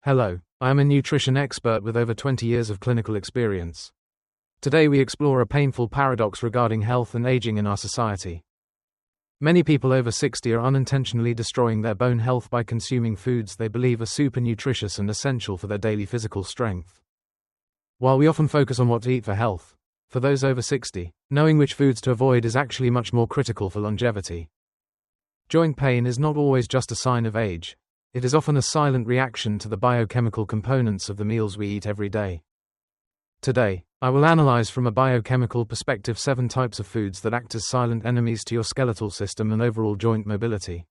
Hello, I am a nutrition expert with over 20 years of clinical experience. Today we explore a painful paradox regarding health and aging in our society. Many people over 60 are unintentionally destroying their bone health by consuming foods they believe are super nutritious and essential for their daily physical strength. While we often focus on what to eat for health, for those over 60, knowing which foods to avoid is actually much more critical for longevity. Joint pain is not always just a sign of age. It is often a silent reaction to the biochemical components of the meals we eat every day. Today, I will analyze from a biochemical perspective 7 types of foods that act as silent enemies to your skeletal system and overall joint mobility.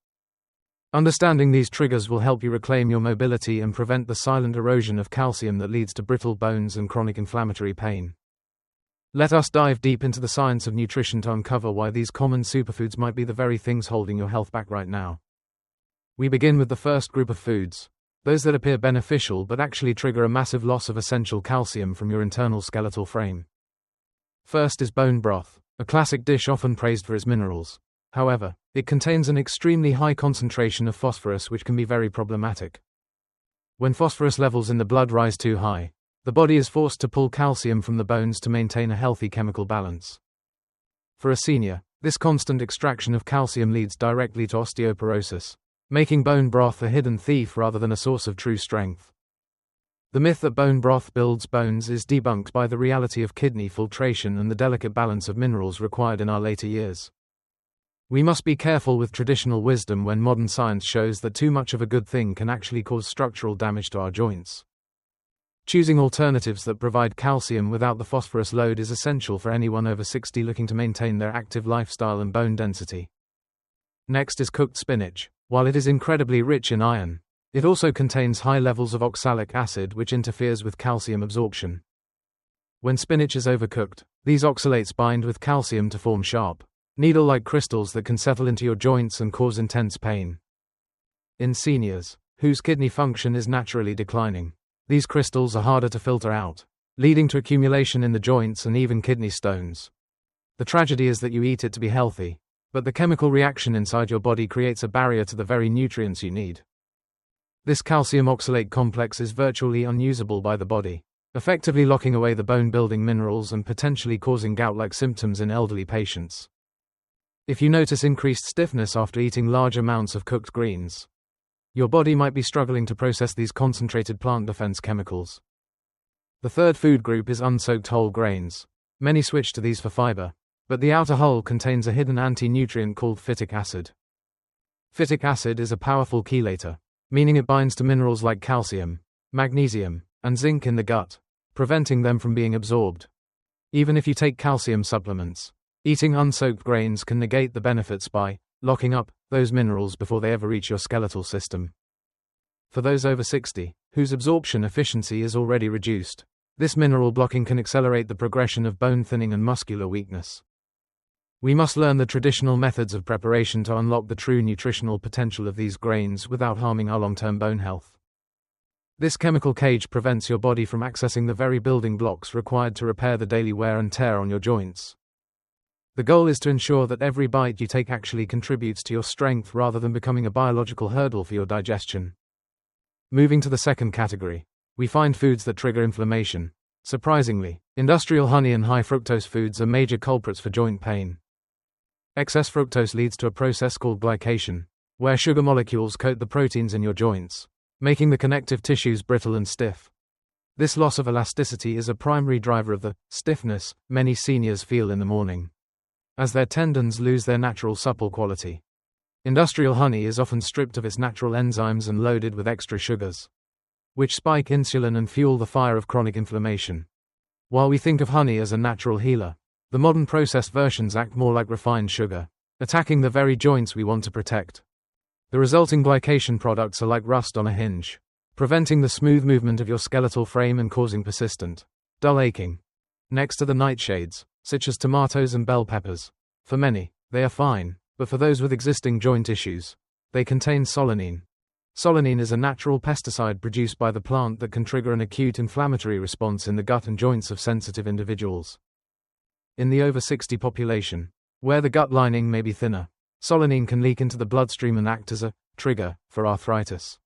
Understanding these triggers will help you reclaim your mobility and prevent the silent erosion of calcium that leads to brittle bones and chronic inflammatory pain. Let us dive deep into the science of nutrition to uncover why these common superfoods might be the very things holding your health back right now. We begin with the first group of foods, those that appear beneficial but actually trigger a massive loss of essential calcium from your internal skeletal frame. First is bone broth, a classic dish often praised for its minerals. However, it contains an extremely high concentration of phosphorus, which can be very problematic. When phosphorus levels in the blood rise too high, the body is forced to pull calcium from the bones to maintain a healthy chemical balance. For a senior, this constant extraction of calcium leads directly to osteoporosis, making bone broth a hidden thief rather than a source of true strength. The myth that bone broth builds bones is debunked by the reality of kidney filtration and the delicate balance of minerals required in our later years. We must be careful with traditional wisdom when modern science shows that too much of a good thing can actually cause structural damage to our joints. Choosing alternatives that provide calcium without the phosphorus load is essential for anyone over 60 looking to maintain their active lifestyle and bone density. Next is cooked spinach. While it is incredibly rich in iron, it also contains high levels of oxalic acid, which interferes with calcium absorption. When spinach is overcooked, these oxalates bind with calcium to form sharp, needle-like crystals that can settle into your joints and cause intense pain. In seniors, whose kidney function is naturally declining, these crystals are harder to filter out, leading to accumulation in the joints and even kidney stones. The tragedy is that you eat it to be healthy, but the chemical reaction inside your body creates a barrier to the very nutrients you need. This calcium oxalate complex is virtually unusable by the body, effectively locking away the bone-building minerals and potentially causing gout-like symptoms in elderly patients. If you notice increased stiffness after eating large amounts of cooked greens, your body might be struggling to process these concentrated plant defense chemicals. The third food group is unsoaked whole grains. Many switch to these for fiber, but the outer hull contains a hidden anti-nutrient called phytic acid. Phytic acid is a powerful chelator, meaning it binds to minerals like calcium, magnesium, and zinc in the gut, preventing them from being absorbed. Even if you take calcium supplements, eating unsoaked grains can negate the benefits by locking up those minerals before they ever reach your skeletal system. For those over 60, whose absorption efficiency is already reduced, this mineral blocking can accelerate the progression of bone thinning and muscular weakness. We must learn the traditional methods of preparation to unlock the true nutritional potential of these grains without harming our long-term bone health. This chemical cage prevents your body from accessing the very building blocks required to repair the daily wear and tear on your joints. The goal is to ensure that every bite you take actually contributes to your strength rather than becoming a biological hurdle for your digestion. Moving to the second category, we find foods that trigger inflammation. Surprisingly, industrial honey and high fructose foods are major culprits for joint pain. Excess fructose leads to a process called glycation, where sugar molecules coat the proteins in your joints, making the connective tissues brittle and stiff. This loss of elasticity is a primary driver of the stiffness many seniors feel in the morning, as their tendons lose their natural supple quality. Industrial honey is often stripped of its natural enzymes and loaded with extra sugars, which spike insulin and fuel the fire of chronic inflammation. While we think of honey as a natural healer, the modern processed versions act more like refined sugar, attacking the very joints we want to protect. The resulting glycation products are like rust on a hinge, preventing the smooth movement of your skeletal frame and causing persistent, dull aching. Next are the nightshades, such as tomatoes and bell peppers. For many, they are fine, but for those with existing joint issues, they contain solanine. Solanine is a natural pesticide produced by the plant that can trigger an acute inflammatory response in the gut and joints of sensitive individuals. In the over 60 population, where the gut lining may be thinner, solanine can leak into the bloodstream and act as a trigger for arthritis.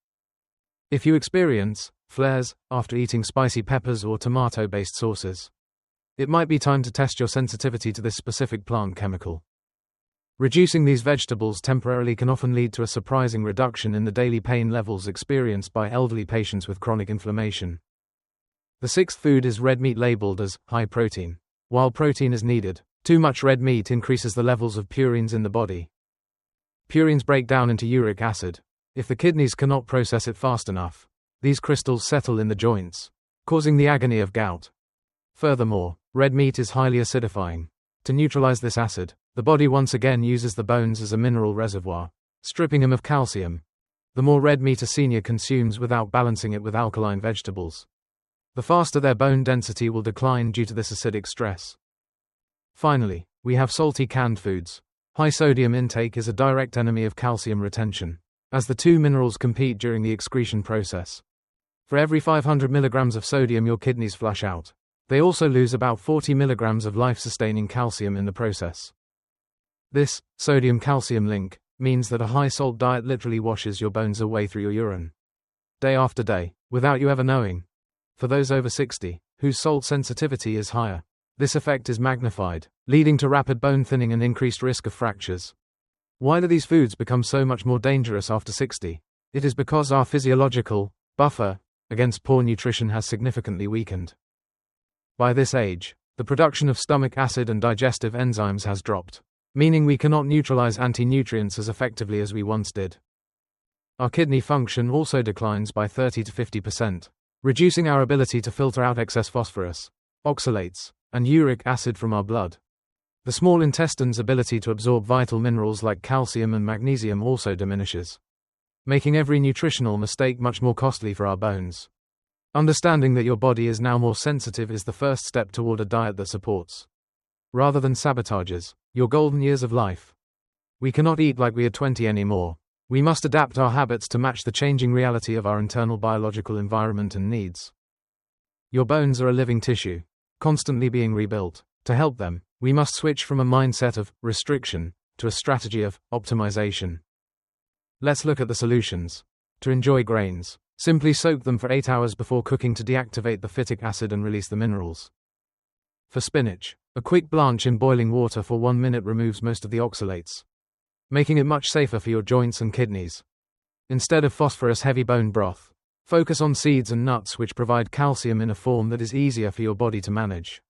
If you experience flares, after eating spicy peppers or tomato-based sauces. It might be time to test your sensitivity to this specific plant chemical. Reducing these vegetables temporarily can often lead to a surprising reduction in the daily pain levels experienced by elderly patients with chronic inflammation. The sixth food is red meat, labeled as high protein. While protein is needed, too much red meat increases the levels of purines in the body. Purines break down into uric acid. If the kidneys cannot process it fast enough, these crystals settle in the joints, causing the agony of gout. Furthermore, red meat is highly acidifying. To neutralize this acid, the body once again uses the bones as a mineral reservoir, stripping them of calcium. The more red meat a senior consumes without balancing it with alkaline vegetables, the faster their bone density will decline due to this acidic stress. Finally, we have salty canned foods. High sodium intake is a direct enemy of calcium retention, as the two minerals compete during the excretion process. For every 500 milligrams of sodium your kidneys flush out, they also lose about 40 milligrams of life-sustaining calcium in the process. This sodium-calcium link means that a high-salt diet literally washes your bones away through your urine, day after day, without you ever knowing. For those over 60, whose salt sensitivity is higher, this effect is magnified, leading to rapid bone thinning and increased risk of fractures. Why do these foods become so much more dangerous after 60? It is because our physiological buffer against poor nutrition has significantly weakened. By this age, the production of stomach acid and digestive enzymes has dropped, meaning we cannot neutralize anti-nutrients as effectively as we once did. Our kidney function also declines by 30 to 50%, reducing our ability to filter out excess phosphorus, oxalates, and uric acid from our blood. The small intestine's ability to absorb vital minerals like calcium and magnesium also diminishes, making every nutritional mistake much more costly for our bones. Understanding that your body is now more sensitive is the first step toward a diet that supports, rather than sabotages, your golden years of life. We cannot eat like we are 20 anymore. We must adapt our habits to match the changing reality of our internal biological environment and needs. Your bones are a living tissue, constantly being rebuilt. To help them, we must switch from a mindset of restriction to a strategy of optimization. Let's look at the solutions. To enjoy grains, simply soak them for 8 hours before cooking to deactivate the phytic acid and release the minerals. For spinach, a quick blanch in boiling water for 1 minute removes most of the oxalates, making it much safer for your joints and kidneys. Instead of phosphorus-heavy bone broth, focus on seeds and nuts which provide calcium in a form that is easier for your body to manage.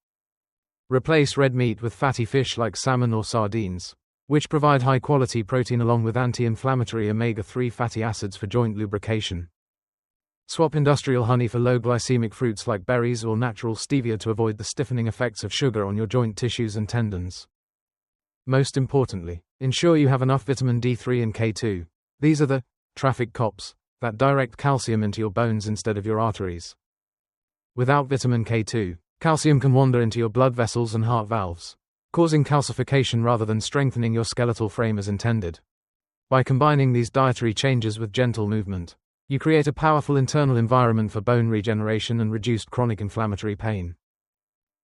Replace red meat with fatty fish like salmon or sardines, which provide high-quality protein along with anti-inflammatory omega-3 fatty acids for joint lubrication. Swap industrial honey for low-glycemic fruits like berries or natural stevia to avoid the stiffening effects of sugar on your joint tissues and tendons. Most importantly, ensure you have enough vitamin D3 and K2. These are the traffic cops that direct calcium into your bones instead of your arteries. Without vitamin K2, calcium can wander into your blood vessels and heart valves, causing calcification rather than strengthening your skeletal frame as intended. By combining these dietary changes with gentle movement, you create a powerful internal environment for bone regeneration and reduced chronic inflammatory pain.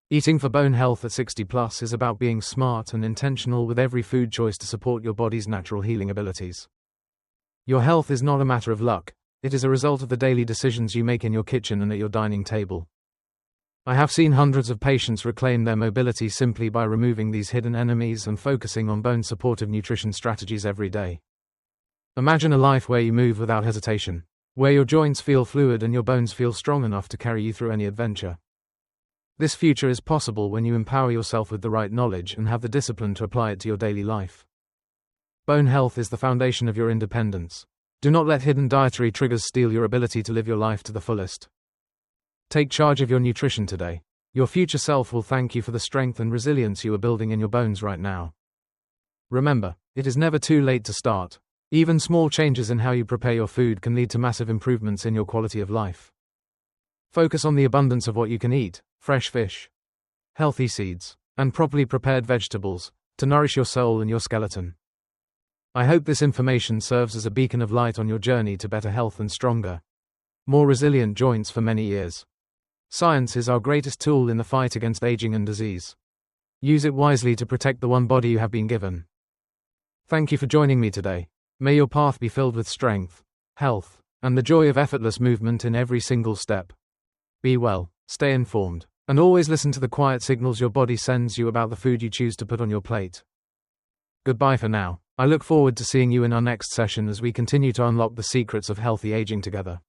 Eating for bone health at 60 plus is about being smart and intentional with every food choice to support your body's natural healing abilities. Your health is not a matter of luck, it is a result of the daily decisions you make in your kitchen and at your dining table. I have seen hundreds of patients reclaim their mobility simply by removing these hidden enemies and focusing on bone-supportive nutrition strategies every day. Imagine a life where you move without hesitation, where your joints feel fluid and your bones feel strong enough to carry you through any adventure. This future is possible when you empower yourself with the right knowledge and have the discipline to apply it to your daily life. Bone health is the foundation of your independence. Do not let hidden dietary triggers steal your ability to live your life to the fullest. Take charge of your nutrition today. Your future self will thank you for the strength and resilience you are building in your bones right now. Remember, it is never too late to start. Even small changes in how you prepare your food can lead to massive improvements in your quality of life. Focus on the abundance of what you can eat: fresh fish, healthy seeds, and properly prepared vegetables, to nourish your soul and your skeleton. I hope this information serves as a beacon of light on your journey to better health and stronger, more resilient joints for many years. Science is our greatest tool in the fight against aging and disease. Use it wisely to protect the one body you have been given. Thank you for joining me today. May your path be filled with strength, health, and the joy of effortless movement in every single step. Be well, stay informed, and always listen to the quiet signals your body sends you about the food you choose to put on your plate. Goodbye for now. I look forward to seeing you in our next session as we continue to unlock the secrets of healthy aging together.